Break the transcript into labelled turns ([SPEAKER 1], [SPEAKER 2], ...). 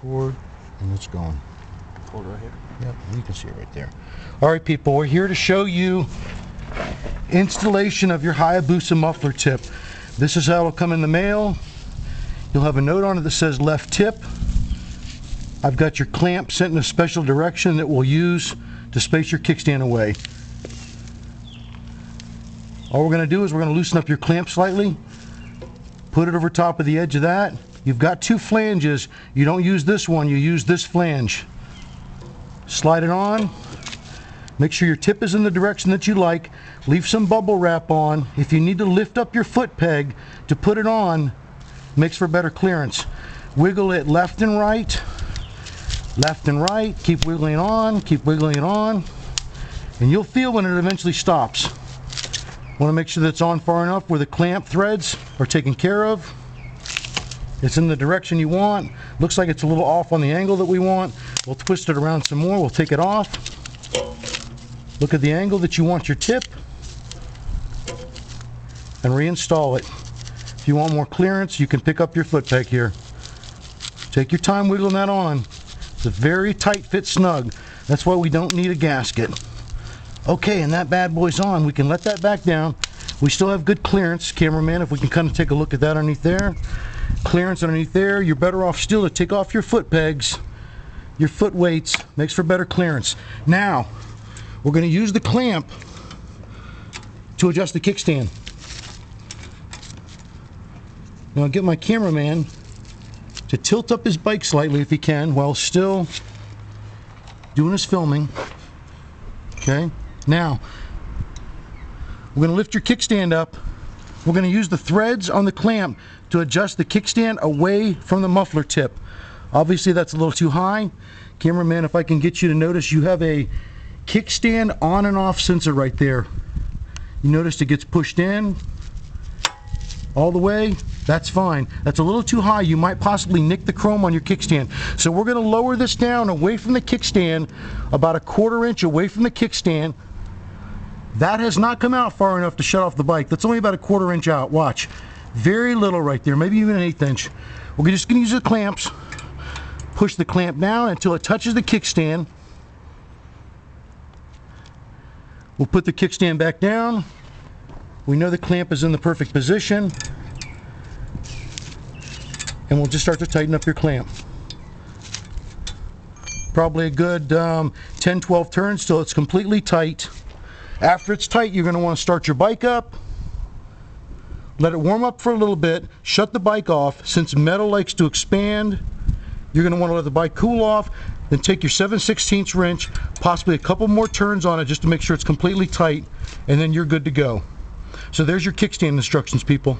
[SPEAKER 1] toward, and it's going.
[SPEAKER 2] Hold it right here.
[SPEAKER 1] Yep, you can see it right there. All right, people, we're here to show you installation of your Busa muffler tip. This is how it'll come in the mail. You'll have a note on it that says left tip. I've got your clamp sent in a special direction that we'll use to space your kickstand away. All we're going to do is we're going to loosen up your clamp slightly, put it over top of the edge of that. You've got two flanges. You don't use this one, you use this flange. Slide it on. Make sure your tip is in the direction that you like. Leave some bubble wrap on. If you need to lift up your foot peg to put it on, makes for better clearance. Wiggle it left and right. Left and right. Keep wiggling it on. Keep wiggling it on. And you'll feel when it eventually stops. Want to make sure that it's on far enough where the clamp threads are taken care of. It's in the direction you want. Looks like it's a little off on the angle that we want. We'll twist it around some more. We'll take it off. Look at the angle that you want your tip and reinstall it. If you want more clearance, you can pick up your foot peg here. Take your time wiggling that on. It's a very tight fit snug. That's why we don't need a gasket. Okay, and that bad boy's on. We can let that back down. We still have good clearance. Cameraman, if we can kind of take a look at that underneath there. Clearance underneath there. You're better off still to take off your foot pegs, your foot weights. Makes for better clearance. Now, we're going to use the clamp to adjust the kickstand. Now I'll get my cameraman to tilt up his bike slightly if he can while still doing his filming. Okay, now we're going to lift your kickstand up. We're going to use the threads on the clamp to adjust the kickstand away from the muffler tip. Obviously that's a little too high. Cameraman, if I can get you to notice, you have a kickstand on and off sensor right there. You notice it gets pushed in all the way. That's fine. That's a little too high. You might possibly nick the chrome on your kickstand. So we're going to lower this down away from the kickstand, about a 1/4 inch away from the kickstand. That has not come out far enough to shut off the bike. That's only about a 1/4 inch out. Watch. Very little right there, maybe even an 1/8 inch. We're just going to use the clamps. Push the clamp down until it touches the kickstand. We'll put the kickstand back down. We know the clamp is in the perfect position. And we'll just start to tighten up your clamp. Probably a good 10-12 turns till it's completely tight. After it's tight, you're going to want to start your bike up. Let it warm up for a little bit. Shut the bike off. Since metal likes to expand, you're going to want to let the bike cool off. Then take your 7/16 wrench, possibly a couple more turns on it just to make sure it's completely tight, and then you're good to go. So there's your kickstand instructions, people.